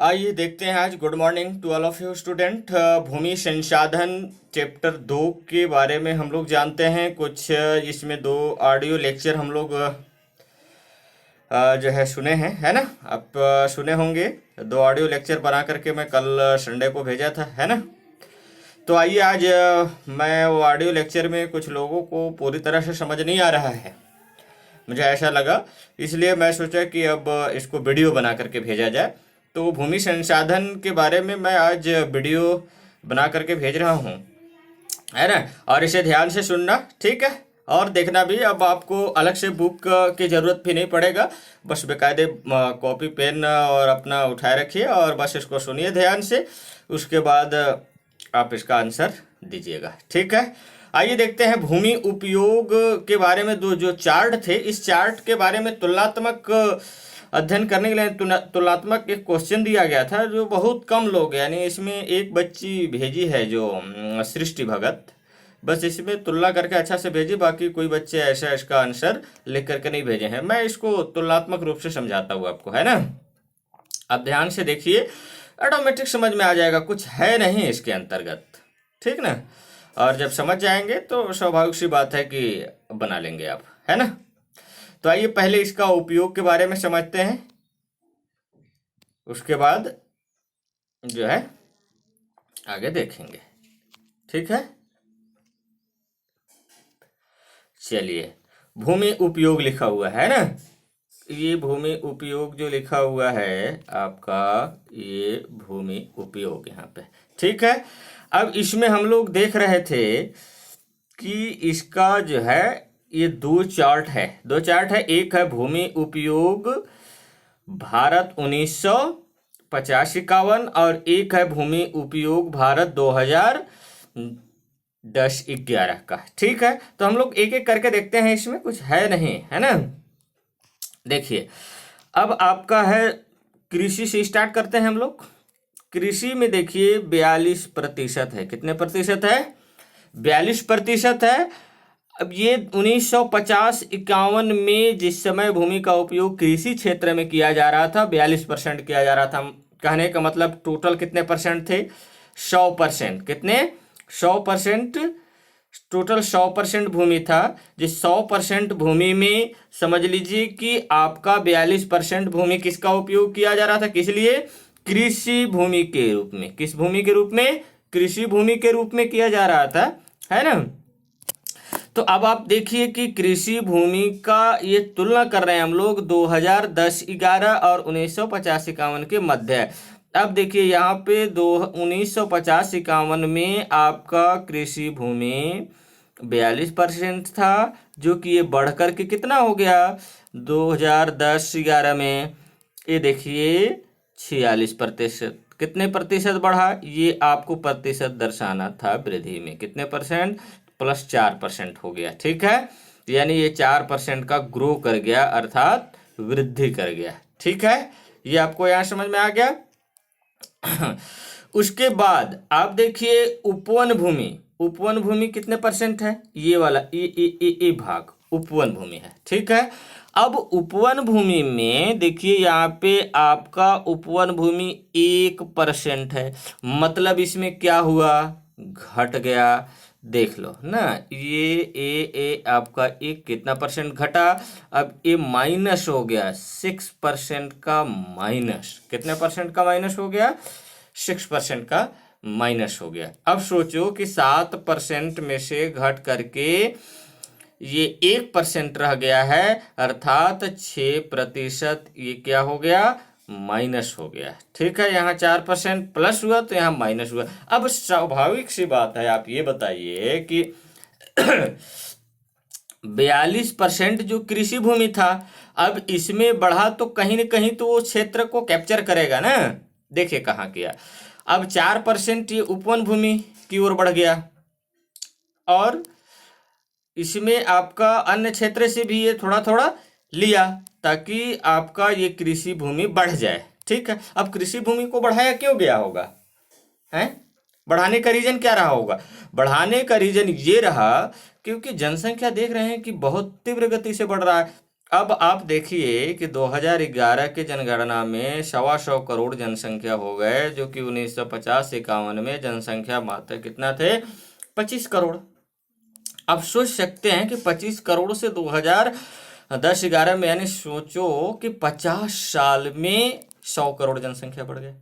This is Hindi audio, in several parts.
आइए देखते हैं आज। Good morning to all of you student. भूमि संसाधन चैप्टर 2 के बारे में हम लोग जानते हैं कुछ। इसमें दो ऑडियो लेक्चर हम लोग जो है सुने हैं, है ना। आप सुने होंगे। दो ऑडियो लेक्चर बना करके मैं कल संडे को भेजा था, है ना। तो आइए आज मैं वो ऑडियो लेक्चर में कुछ लोगों को पूरी तरह से समझ नहीं आ रहा है, मुझे ऐसा लगा, इसलिए मैं सोचा कि अब इसको वीडियो बना करके भेजा जाए। तो भूमि संसाधन के बारे में मैं आज वीडियो बना करके भेज रहा हूँ, है ना। और इसे ध्यान से सुनना, ठीक है, और देखना भी। अब आपको अलग से बुक की ज़रूरत भी नहीं पड़ेगा, बस बेकायदे कॉपी पेन और अपना उठाए रखिए और बस इसको सुनिए ध्यान से। उसके बाद आप इसका आंसर दीजिएगा, ठीक है। आइए देखते हैं भूमि उपयोग के बारे में। दो जो चार्ट थे, इस चार्ट के बारे में तुलनात्मक अध्ययन करने के लिए तुलनात्मक एक क्वेश्चन दिया गया था, जो बहुत कम लोग, यानी इसमें एक बच्ची भेजी है जो सृष्टि भगत, बस इसमें तुलना करके अच्छा से भेजी, बाकी कोई बच्चे ऐसा इसका आंसर लिख करके नहीं भेजे हैं। मैं इसको तुलनात्मक रूप से समझाता हूँ आपको, है ना। आप ध्यान से देखिए, ऑटोमेटिक समझ में आ जाएगा, कुछ है नहीं इसके अंतर्गत, ठीक ना। और जब समझ जाएंगे तो स्वाभाविक सी बात है कि बना लेंगे आप, है ना। तो आइए पहले इसका उपयोग के बारे में समझते हैं, उसके बाद जो है आगे देखेंगे, ठीक है। चलिए, भूमि उपयोग लिखा हुआ है ना, ये भूमि उपयोग जो लिखा हुआ है आपका, ये भूमि उपयोग यहाँ पे, ठीक है। अब इसमें हम लोग देख रहे थे कि इसका जो है ये दो चार्ट है। एक है भूमि उपयोग भारत 1950-51 और एक है भूमि उपयोग भारत 2010-11 का, ठीक है। तो हम लोग एक एक करके देखते हैं, इसमें कुछ है नहीं, है ना। देखिए, अब आपका है कृषि से स्टार्ट करते हैं हम लोग। कृषि में देखिए 42% है। कितने प्रतिशत है? 42% है। अब ये 1950-51 में जिस समय भूमि का उपयोग कृषि क्षेत्र में किया जा रहा था, 42% किया जा रहा था। कहने का मतलब टोटल कितने परसेंट थे? 100%। कितने? 100%। टोटल 100% भूमि था। जिस 100% भूमि में समझ लीजिए कि आपका 42% भूमि किसका उपयोग किया जा रहा था? किस लिए? कृषि भूमि के रूप में। किस भूमि के रूप में? कृषि भूमि के रूप में किया जा रहा था, है ना। तो अब आप देखिए कि कृषि भूमि का ये तुलना कर रहे हैं हम लोग 2010-11 और 1950-51 के मध्य। अब देखिए यहाँ पे 1950-51 में आपका कृषि भूमि 42% था, जो कि ये बढ़ कर के कितना हो गया 2010-11 में? ये देखिए 46%। कितने प्रतिशत बढ़ा? ये आपको प्रतिशत दर्शाना था वृद्धि में। कितने परसेंट? +4% हो गया, ठीक है। यानी ये 4% का ग्रो कर गया, अर्थात वृद्धि कर गया, ठीक है। ये आपको यहाँ समझ में आ गया। उसके बाद आप देखिए उपवन भूमि कितने परसेंट है? ये वाला ये भाग उपवन भूमि है, ठीक है। अब उपवन भूमि में देखिए यहाँ पे आपका उपवन भूमि 1% है। मतलब इसमें क्या हुआ? घट गया। देख लो ना, ये आपका एक कितना परसेंट घटा? अब ये माइनस हो गया 6% का माइनस। कितने परसेंट का माइनस हो गया? 6% का माइनस हो गया। अब सोचो कि 7% में से घट करके ये 1% रह गया है, अर्थात 6% ये क्या हो गया? माइनस हो गया, ठीक है। यहाँ 4% प्लस हुआ तो यहाँ माइनस हुआ। अब स्वाभाविक सी बात है, आप ये बताइए कि 42% जो कृषि भूमि था, अब इसमें बढ़ा तो कहीं न कहीं तो वो क्षेत्र को कैप्चर करेगा ना। देखिए कहाँ किया। अब 4% ये उपवन भूमि की ओर बढ़ गया, और इसमें आपका अन्य क्षेत्र से भी ये थोड़ा थोड़ा लिया, ताकि आपका ये कृषि भूमि बढ़ जाए, ठीक है। अब कृषि भूमि को बढ़ाया क्यों गया होगा? हैं? बढ़ाने का रीजन क्या रहा होगा? बढ़ाने का रीजन ये रहा क्योंकि जनसंख्या देख रहे हैं कि बहुत तीव्र गति से बढ़ रहा है। अब आप देखिए कि 2011 के जनगणना में 125 करोड़ जनसंख्या हो गए, जो कि 1950-51 में जनसंख्या मात्र कितना थे, 25 करोड़। अब सोच सकते हैं कि 25 करोड़ से 2010-11 में, यानी सोचो कि 50 साल में 100 करोड़ जनसंख्या बढ़ गई।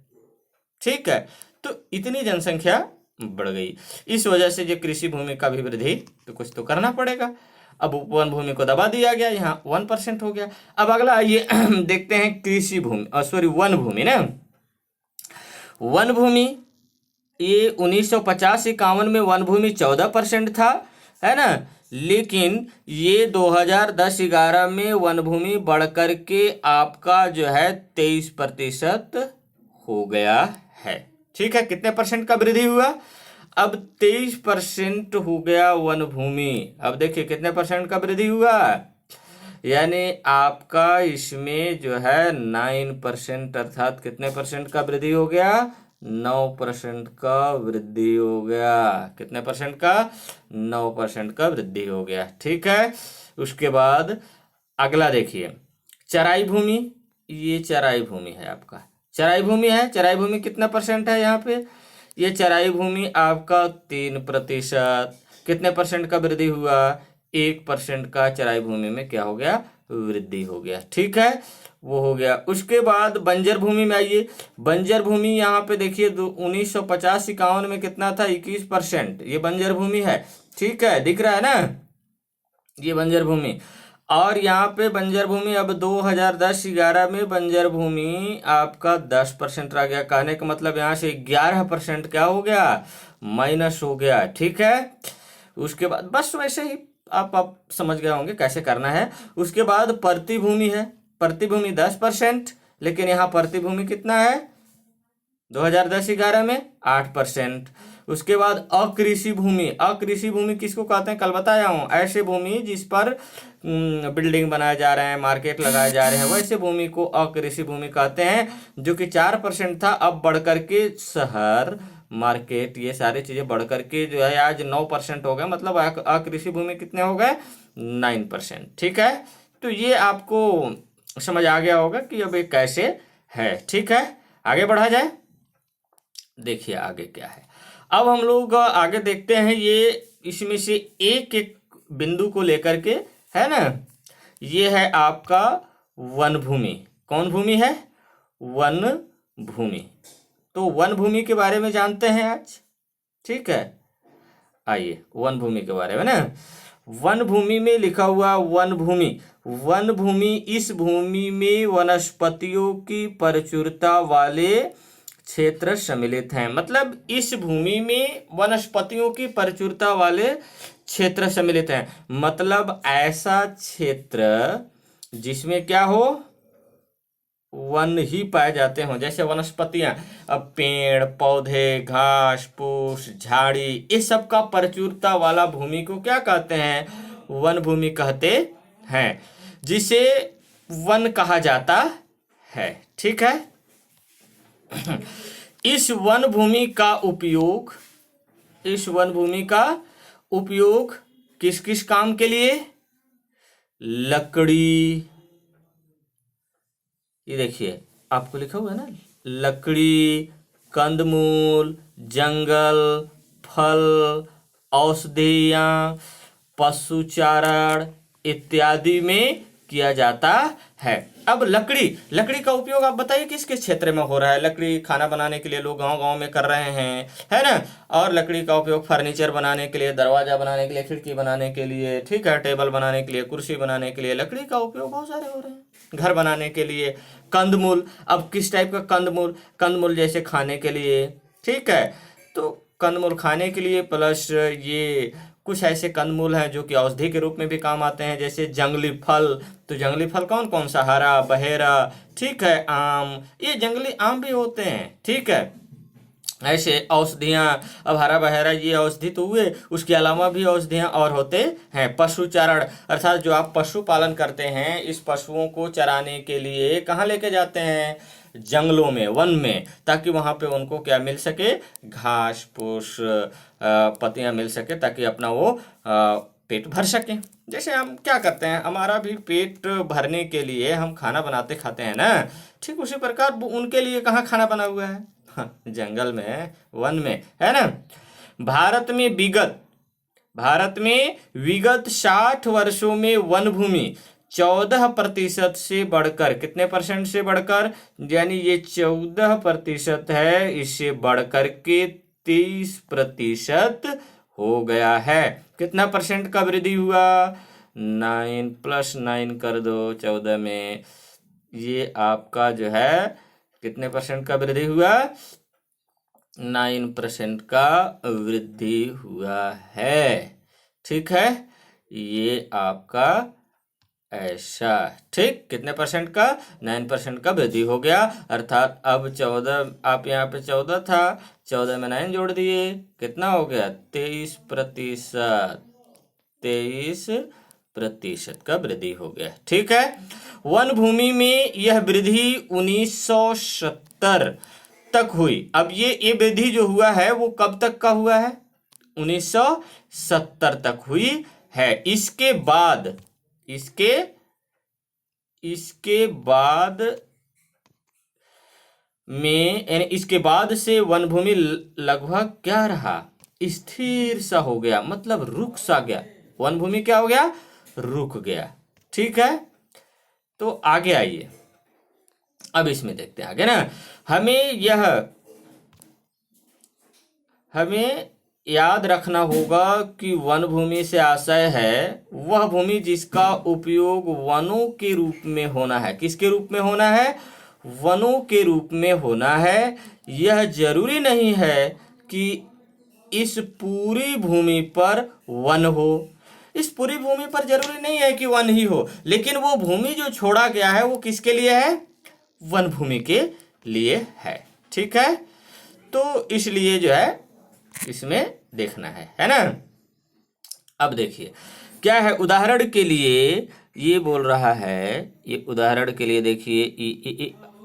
ठीक है, तो इतनी जनसंख्या बढ़ गई। इस वजह से जो कृषि भूमि का भी वृद्धि तो कुछ तो करना पड़ेगा। अब उपवन भूमि को दबा दिया गया, यहाँ 1% हो गया। अब अगला आइए देखते हैं कृषि भूमि, सॉरी वन भूमि ना। वन भूमि ये 1950-51 में वन भूमि 14% था, है ना। लेकिन ये 2010-11 में वन भूमि बढ़कर के आपका जो है 23% हो गया है। ठीक है, कितने परसेंट का वृद्धि हुआ, अब 23% हो गया वन भूमि। अब देखिए कितने परसेंट का वृद्धि हुआ, यानी आपका इसमें जो है 9%, अर्थात कितने परसेंट का वृद्धि हो गया, 9% का वृद्धि हो गया। कितने परसेंट का, 9% का वृद्धि हो गया। ठीक है, उसके बाद अगला देखिए चराई भूमि। ये चराई भूमि है आपका, चराई भूमि है। चराई भूमि कितना परसेंट है यहाँ पे, ये चराई भूमि आपका 3%। कितने परसेंट का वृद्धि हुआ, 1% का चराई भूमि में क्या हो गया, वृद्धि हो गया। ठीक है, वो हो गया। उसके बाद बंजर भूमि में आइए। बंजर भूमि यहाँ पे देखिए 1950-51 में कितना था, 21%। ये बंजर भूमि है। ठीक है, दिख रहा है ना, ये बंजर भूमि। और यहाँ पे बंजर भूमि अब 2010-11 में बंजर भूमि आपका 10% रह गया। कहने का मतलब यहाँ से 11% क्या हो गया, माइनस हो गया। ठीक है, उसके बाद बस वैसे ही आप समझ गए होंगे कैसे करना है। उसके बाद परती भूमि है। परती भूमि 10%, लेकिन यहाँ परती भूमि कितना है 2010-11 में 8%। उसके बाद अकृषि भूमि। अकृषि भूमि किसको कहते हैं, कल बताया हूँ, ऐसे भूमि जिस पर बिल्डिंग बनाए जा रहे हैं, मार्केट लगाए जा रहे हैं, वैसे भूमि को अकृषि भूमि कहते हैं। जो कि 4% था, अब बढ़ करके शहर, मार्केट, ये सारी चीजें बढ़ करके जो है आज 9% हो गए। मतलब अकृषि भूमि कितने हो गए, 9%। ठीक है, तो ये आपको समझ आ गया होगा कि अब ये कैसे है। ठीक है, आगे बढ़ा जाए। देखिए आगे क्या है, अब हम लोग आगे देखते हैं। ये इसमें से एक एक बिंदु को लेकर के, है ना। ये है आपका वन भूमि। कौन भूमि है, वन भूमि। तो वन भूमि के बारे में जानते हैं आज। ठीक है, आइए वन भूमि के बारे में ना। वन भूमि में लिखा हुआ वन भूमि। वन भूमि, इस भूमि में वनस्पतियों की प्रचुरता वाले क्षेत्र सम्मिलित हैं। मतलब इस भूमि में वनस्पतियों की प्रचुरता वाले क्षेत्र सम्मिलित हैं। मतलब ऐसा क्षेत्र जिसमें क्या हो, वन ही पाए जाते हों। जैसे वनस्पतियां, अब पेड़ पौधे, घास फूस, झाड़ी, इस सब का प्रचुरता वाला भूमि को क्या कहते हैं, वन भूमि कहते हैं, जिसे वन कहा जाता है। ठीक है, इस वन भूमि का उपयोग, इस वन भूमि का उपयोग किस किस काम के लिए, लकड़ी, ये देखिए आपको लिखा हुआ है ना, लकड़ी, कंदमूल, जंगल, फल, औषधियां, पशुचारण इत्यादि में किया जाता है। अब लकड़ी, लकड़ी का उपयोग आप बताइए किस किस क्षेत्र में हो रहा है। लकड़ी खाना बनाने के लिए लोग गांव गांव में कर रहे हैं, है ना। और लकड़ी का उपयोग फर्नीचर बनाने के लिए, दरवाजा बनाने के लिए, खिड़की बनाने के लिए, ठीक है, टेबल बनाने के लिए, कुर्सी बनाने के लिए लकड़ी का उपयोग बहुत सारे हो रहे हैं, घर बनाने के लिए। कंदमूल, अब किस टाइप का कंदमूल, कंदमूल जैसे खाने के लिए, ठीक है, तो कंदमूल खाने के लिए, प्लस ये कुछ ऐसे कंदमूल हैं जो कि औषधि के रूप में भी काम आते हैं, जैसे जंगली फल। तो जंगली फल कौन कौन सा, हरा, बहेरा, ठीक है, आम, ये जंगली आम भी होते हैं। ठीक है, ऐसे औषधियाँ, अब हरा बहेरा ये औषधि तो हुए, उसके अलावा भी औषधियाँ और होते हैं। पशुचारण, अर्थात जो आप पशु पालन करते हैं, इस पशुओं को चराने के लिए कहाँ लेके जाते हैं, जंगलों में, वन में, ताकि वहाँ पे उनको क्या मिल सके, घास फूस, पत्तियाँ मिल सके, ताकि अपना वो पेट भर सके। जैसे हम क्या करते हैं, हमारा भी पेट भरने के लिए हम खाना बनाते खाते हैं ना, ठीक उसी प्रकार उनके लिए कहाँ खाना बना हुआ है? हाँ, जंगल में, वन में, है ना। भारत में विगत 60 वर्षों में वन भूमि 14% से बढ़कर, कितने परसेंट से बढ़कर, यानी ये 14% है, इससे बढ़कर के 23% हो गया है। कितना परसेंट का वृद्धि हुआ? 9 + 9 कर दो 14 में, ये आपका जो है कितने परसेंट का वृद्धि हुआ? 9% का वृद्धि हुआ है। ठीक है, ये आपका ऐसा, ठीक, कितने परसेंट का? 9% का वृद्धि हो गया। अर्थात अब 14, आप यहाँ पे 14 था, 14 में 9 जोड़ दिए, कितना हो गया? 23%। 23% का वृद्धि हो गया। ठीक है, वन भूमि में यह वृद्धि 1970 तक हुई। अब ये वृद्धि जो हुआ है वो कब तक का हुआ है? 1970 तक हुई है। इसके बाद में, यानी इसके बाद से वन भूमि लगभग क्या रहा? स्थिर सा हो गया, मतलब रुक सा गया। वन भूमि क्या हो गया? रुक गया। ठीक है, तो आगे आइए, अब इसमें देखते हैं आगे ना। हमें याद रखना होगा कि वन भूमि से आशय है वह भूमि जिसका उपयोग वनों के रूप में होना है। किसके रूप में होना है? वनों के रूप में होना है। यह जरूरी नहीं है कि इस पूरी भूमि पर वन हो। इस पूरी भूमि पर जरूरी नहीं है कि वन ही हो, लेकिन वो भूमि जो छोड़ा गया है वो किसके लिए है? वन भूमि के लिए है। ठीक है, तो इसलिए जो है इसमें देखना है ना। अब देखिए क्या है, उदाहरण के लिए ये बोल रहा है, ये उदाहरण के लिए देखिए,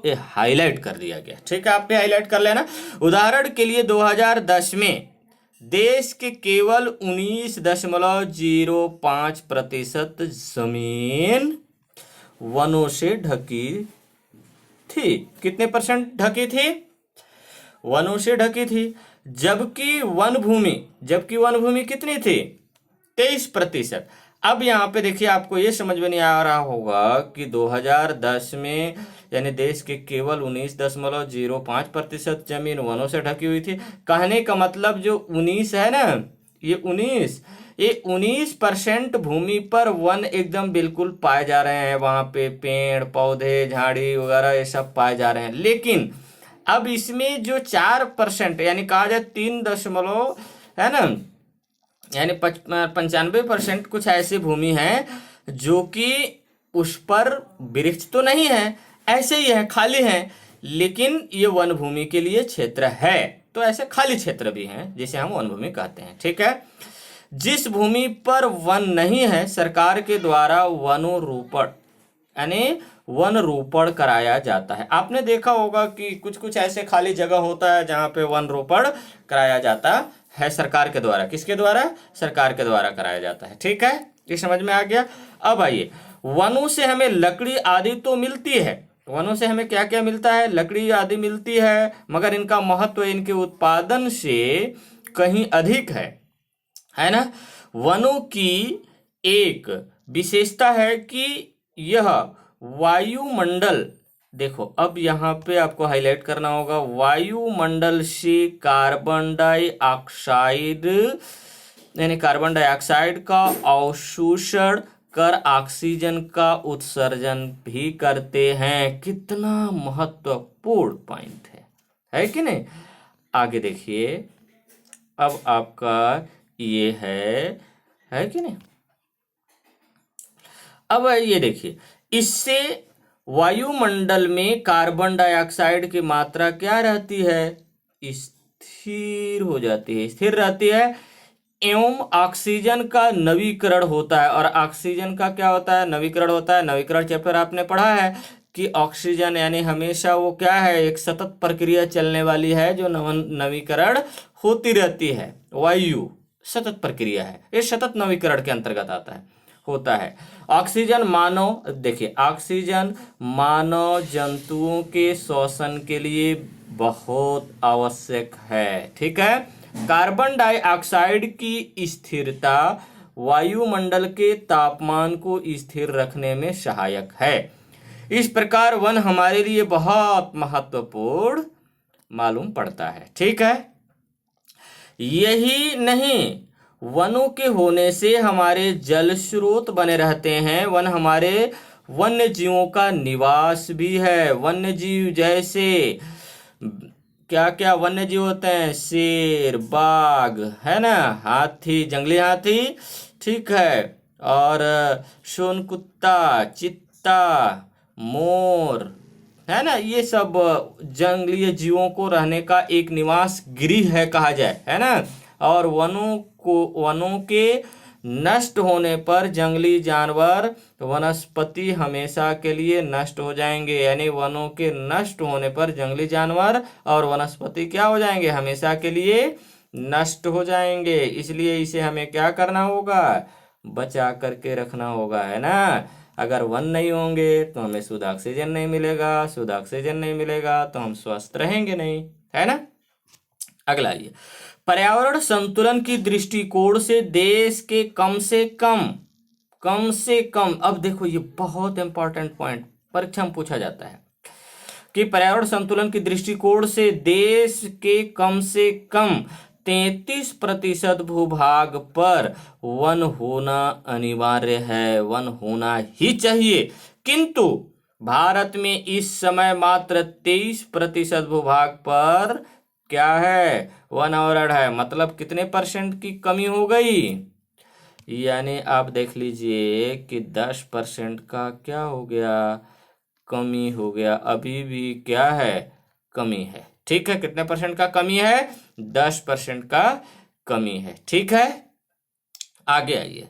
ये हाईलाइट कर दिया गया। ठीक है, आप भी हाईलाइट कर लेना। उदाहरण के लिए 2010 में देश के केवल 19.05% जमीन वनों से ढकी थी। कितने परसेंट ढकी थी? वनों से ढकी थी। जबकि वन भूमि कितनी थी? 23%। अब यहाँ पे देखिए, आपको ये समझ में नहीं आ रहा होगा कि 2010 में यानी देश के केवल 19.05% जमीन वनों से ढकी हुई थी। कहने का मतलब जो 19 है ना, ये 19% भूमि पर वन एकदम बिल्कुल पाए जा रहे हैं। वहां पे पेड़ पौधे झाड़ी वगैरह ये सब पाए जा रहे हैं। लेकिन अब इसमें जो 4% यानी कहा जाए 3 है ना, यानी 95% कुछ ऐसी भूमि है जो कि उस पर वृक्ष तो नहीं है, ऐसे ही है, खाली है, लेकिन ये वन भूमि के लिए क्षेत्र है। तो ऐसे खाली क्षेत्र भी हैं जिसे हम वन भूमि कहते हैं। ठीक है, जिस भूमि पर वन नहीं है सरकार के द्वारा वनोरोपण यानी वन रोपण कराया जाता है। आपने देखा होगा कि कुछ कुछ ऐसे खाली जगह होता है जहां पे वन रोपण कराया जाता है सरकार के द्वारा। किसके द्वारा? सरकार के द्वारा कराया जाता है। ठीक है, ये समझ में आ गया। अब आइए, वनों से हमें लकड़ी आदि तो मिलती है। वनों से हमें क्या क्या मिलता है? लकड़ी आदि मिलती है, मगर इनका महत्व इनके उत्पादन से कहीं अधिक है ना। वनों की एक विशेषता है कि यह वायुमंडल, देखो अब यहाँ पे आपको हाईलाइट करना होगा, वायुमंडल से कार्बन डाइऑक्साइड यानी कार्बन डाइऑक्साइड का अवशोषण कर ऑक्सीजन का उत्सर्जन भी करते हैं। कितना महत्वपूर्ण पॉइंट है कि नहीं? आगे देखिए, अब आपका ये है कि नहीं। अब ये देखिए, इससे वायुमंडल में कार्बन डाइऑक्साइड की मात्रा क्या रहती है? स्थिर हो जाती है, स्थिर रहती है, एवं ऑक्सीजन का नवीकरण होता है। और ऑक्सीजन का क्या होता है? नवीकरण होता है। नवीकरण चैप्टर आपने पढ़ा है कि ऑक्सीजन यानी हमेशा वो क्या है, एक सतत प्रक्रिया चलने वाली है जो नवीकरण होती रहती है। वायु सतत प्रक्रिया है, ये सतत नवीकरण के अंतर्गत आता है, होता है। ऑक्सीजन मानव, देखिए ऑक्सीजन मानव जंतुओं के श्वसन के लिए बहुत आवश्यक है, ठीक है। कार्बन डाइऑक्साइड की स्थिरता वायुमंडल के तापमान को स्थिर रखने में सहायक है। इस प्रकार वन हमारे लिए बहुत महत्वपूर्ण मालूम पड़ता है, ठीक है। यही नहीं, वनों के होने से हमारे जल स्रोत बने रहते हैं। वन हमारे वन्य जीवों का निवास भी है। वन्य जीव जैसे क्या क्या वन्य जीव होते हैं, शेर, बाघ, है ना, हाथी, जंगली हाथी, ठीक है, और सोन कुत्ता, चित्ता, मोर, है ना, ये सब जंगली जीवों को रहने का एक निवास गृह है कहा जाए, है ना। और वनों के नष्ट होने पर जंगली जानवर, वनस्पति हमेशा के लिए नष्ट हो जाएंगे। यानी वनों के नष्ट होने पर जंगली जानवर और वनस्पति क्या हो जाएंगे, हमेशा के लिए नष्ट हो जाएंगे। इसलिए इसे हमें क्या करना होगा, बचा करके रखना होगा, है ना। अगर वन नहीं होंगे तो हमें शुद्ध ऑक्सीजन नहीं मिलेगा, शुद्ध ऑक्सीजन नहीं मिलेगा तो हम स्वस्थ रहेंगे नहीं, है ना। अगला ये पर्यावरण संतुलन की दृष्टिकोण से देश के कम से कम, अब देखो ये बहुत इंपॉर्टेंट पॉइंट परीक्षा में पूछा जाता है कि पर्यावरण संतुलन की दृष्टिकोण से देश के कम से कम 33% भूभाग पर वन होना अनिवार्य है, वन होना ही चाहिए। किंतु भारत में इस समय मात्र 23% भूभाग पर क्या है, वन आवरण है। मतलब कितने परसेंट की कमी हो गई, यानी आप देख लीजिए कि 10% का क्या हो गया, कमी हो गया। अभी भी क्या है, कमी है, ठीक है। कितने परसेंट का कमी है, 10% का कमी है, ठीक है। आगे आइए,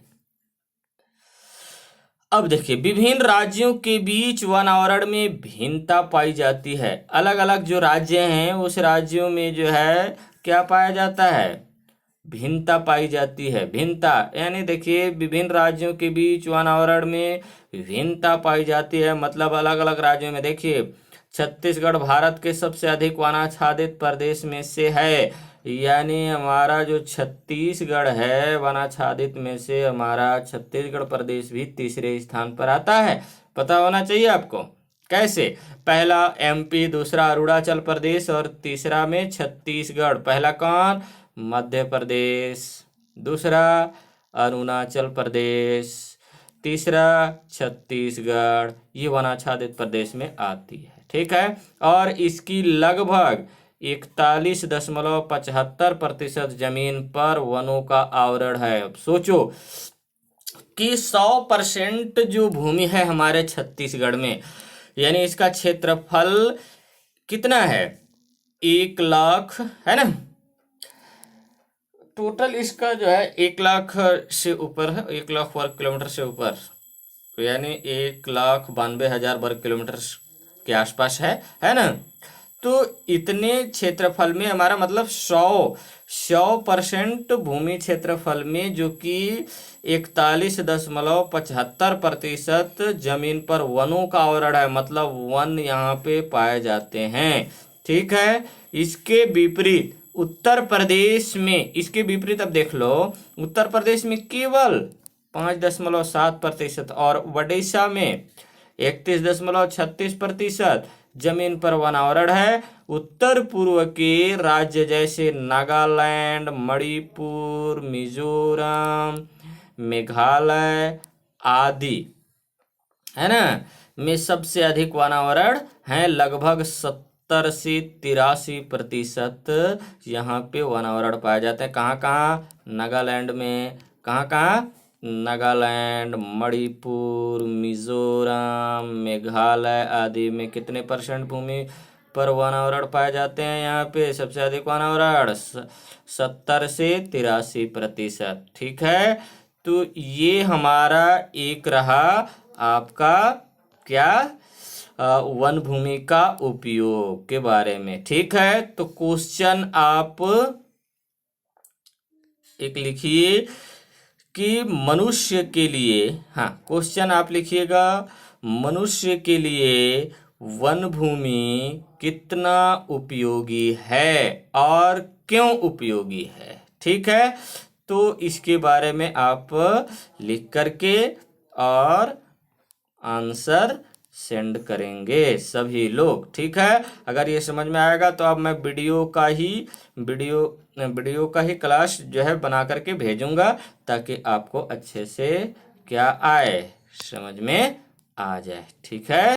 अब देखिए विभिन्न राज्यों के बीच वन आवरण में भिन्नता पाई जाती है। अलग अलग जो राज्य हैं उस राज्यों में जो है क्या पाया जाता है, भिन्नता पाई जाती है। भिन्नता यानी देखिए विभिन्न राज्यों के बीच वन आवरण में भिन्नता पाई जाती है। मतलब अलग अलग राज्यों में देखिए छत्तीसगढ़ भारत के सबसे अधिक वनाच्छादित प्रदेश में से है। यानी हमारा जो छत्तीसगढ़ है वनाच्छादित में से हमारा छत्तीसगढ़ प्रदेश भी तीसरे स्थान पर आता है। पता होना चाहिए आपको कैसे, पहला एमपी, दूसरा अरुणाचल प्रदेश और तीसरा में छत्तीसगढ़। पहला कौन, मध्य प्रदेश, दूसरा अरुणाचल प्रदेश, तीसरा छत्तीसगढ़। ये वनाच्छादित प्रदेश में आती है, ठीक है। और इसकी लगभग 41.75% जमीन पर वनों का आवरण है। अब सोचो कि 100% जो भूमि है हमारे छत्तीसगढ़ में, यानी इसका क्षेत्रफल कितना है, 1 लाख, है ना। टोटल इसका जो है 1 लाख से ऊपर है, 1 लाख वर्ग किलोमीटर से ऊपर, यानी 1,92,000 वर्ग किलोमीटर के आसपास है ना। तो इतने क्षेत्रफल में हमारा मतलब 100% भूमि क्षेत्रफल में, जो कि 41.75% जमीन पर वनों का आवरण है, मतलब वन यहाँ पे पाए जाते हैं, ठीक है। इसके विपरीत उत्तर प्रदेश में, इसके विपरीत अब देख लो, उत्तर प्रदेश में केवल 5.7% और ओडिशा में 31.36% जमीन पर वन आवरण है। उत्तर पूर्व के राज्य जैसे नागालैंड, मणिपुर, मिजोरम, मेघालय आदि, है ना, में सबसे अधिक वन आवरण है। लगभग 70 से 83% यहाँ पे वन आवरण पाए जाते हैं। कहाँ कहाँ, नागालैंड में, कहाँ कहाँ, नागालैंड, मणिपुर, मिजोरम, मेघालय आदि में कितने परसेंट भूमि पर वन आवरण पाए जाते हैं। यहाँ पे सबसे अधिक वन आवरण 70 से 83%, ठीक है। तो ये हमारा एक रहा आपका क्या, वन भूमि का उपयोग के बारे में, ठीक है। तो क्वेश्चन आप एक लिखिए कि मनुष्य के लिए, हाँ क्वेश्चन आप लिखिएगा, मनुष्य के लिए वन भूमि कितना उपयोगी है और क्यों उपयोगी है। ठीक है, तो इसके बारे में आप लिख करके और आंसर सेंड करेंगे सभी लोग। ठीक है, अगर ये समझ में आएगा तो अब मैं वीडियो का ही क्लास जो है बना करके भेजूंगा, ताकि आपको अच्छे से क्या आए, समझ में आ जाए। ठीक है।